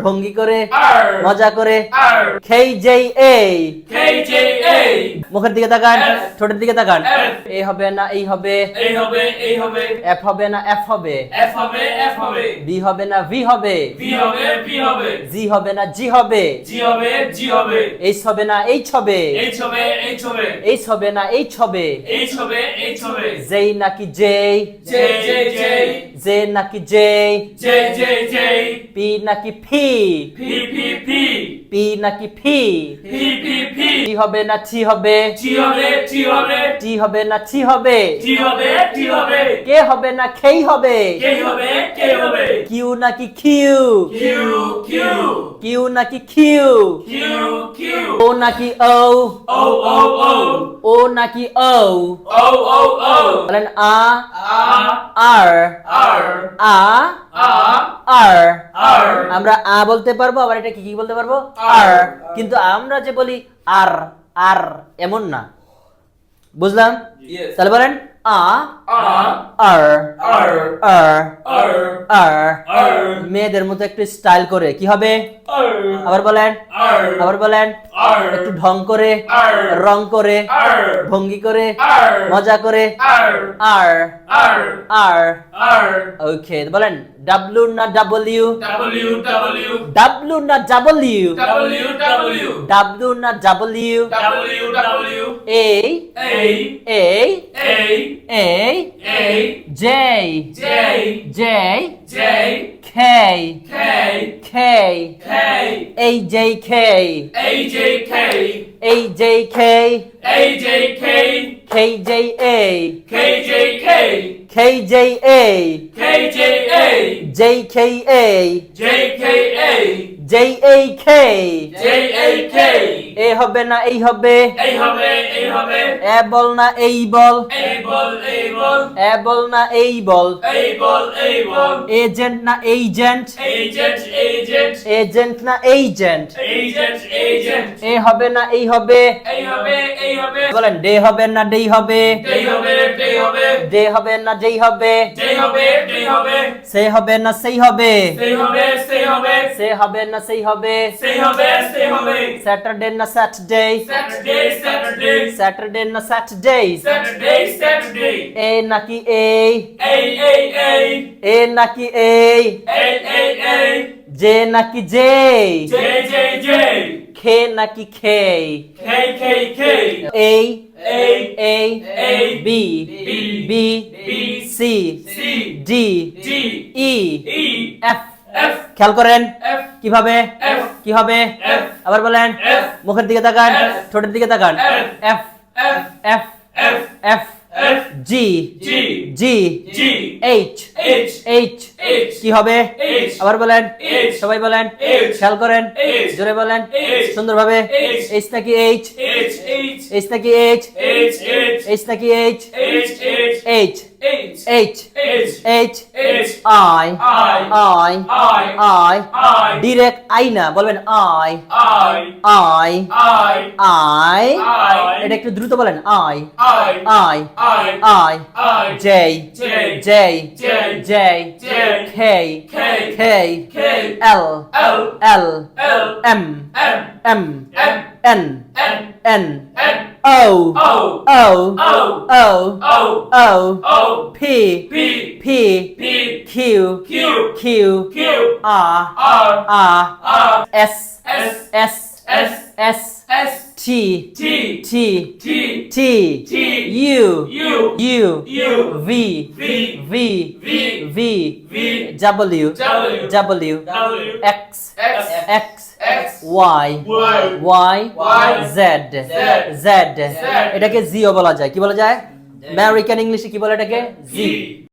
ভঙ্গি করে R মজা করে R KJA KJA মুখের দিকে তাকান F ঠোঁটের দিকে তাকান F এ হবে না এই হবে এই হবে এই হবে এফ হবে না এফ হবে F হবে F হবে বি হবে না ভি হবে V হবে V হবে জি হবে না জি হবে G হবে G হবে এইচ হবে না এইচ হবে H হবে H হবে এইচ হবে না এইচ হবে H হবে H হবে জেই নাকি জেই J J J জে নাকি জেই J J J পি নাকি ফি P P P পি নাকি ফি P P P টি হবে না টি হবে T হবে T হবে টি হবে না টি হবে T হবে T হবে কে হবে না খেই হবে K হবে K হবে কিউ নাকি কিউ Q Q কিউ নাকি কিউ Q Q ও নাকি ও O O O ও নাকি ও O O O বলেন আ R আর R আ R আর R আমরা আ বলতে পারবো আবার এটা কি বলতে পারবো আর কিন্তু আমরা যে বলি আর আর এমন না বুঝলাম Yes তাহলে বলেন আ R R R R R R R মেয়েদের মতো একটু স্টাইল করে কি হবে R আবার বলেন R আবার বলেন R একটু ঢং করে R রং করে R ভঙ্গি করে R মজা করে R R R R R ওকে বলেন ডাব্লিউ না ডাব্লিউ W W ডাব্লিউ না ডাব্লিউ W W ডাব্লিউ না W W W A A A A A A J J J J K K K K এই J K A J K এই J K A J K K J A K J K K J A K J A J K A J K A J A K J A K এ হবে না এই হবে এই হবে এই হবে এ বল না এই বল এই বল এই বল এ বল না এই বল এই বল এই বল এজেন্ট না এইজেন্ট এজেন্ট এজেন্ট এজেন্ট না এইজেন্ট এজেন্ট এজেন্ট এ হবে না এই হবে এই হবে এই হবে বলেন ডে হবে না ডেই হবে এই হবে এই হবে ডে হবে না যেই হবে যেই হবে এই হবে সে হবে না সেই হবে সেই হবে সেই হবে সে হবে না সেই হবে সেই হবে সেই হবে স্যাটারডে না স্যাটারডে স্যাটারডে স্যাটারডে স্যাটারডে না স্যাটারডে স্যাটারডে স্যাটারডে এ নাকি এই এই এই এই এ নাকি এই এই এই এই জে নাকি জে জে জে জে খে নাকি খে K K K এই A এই A B B B B C C D D E E F F খেয়াল করেন F কিভাবে F কি হবে F আবার বলেন F মুখের দিকে তাকান F ঠোঁটের দিকে তাকান F F F F F F F জি G জি G H H H H কি হবে H আবার বলেন H সবাই বলেন H খেয়াল করেন H জোরে বলেন H সুন্দরভাবে H এইচ নাকি এইচ H H এইচ নাকি এইচ H H এইচ নাকি H H H H H H H H H I I I I I I direct I না বলবেন I I I I I I এটা একটু দ্রুত বলেন I I I I I I J J J J J J K K K K L L L L M M M M N N N N O O O O O O O O P P P P Q Q Q Q R R R R S S S S S S T T T T T T U U U U V V V V V V W W W W X X X X Y Y Y Y Z Z Z এটাকে জিও বলা যায় কি বলা যায় American ইংলিশে কি বলে এটাকে জি Z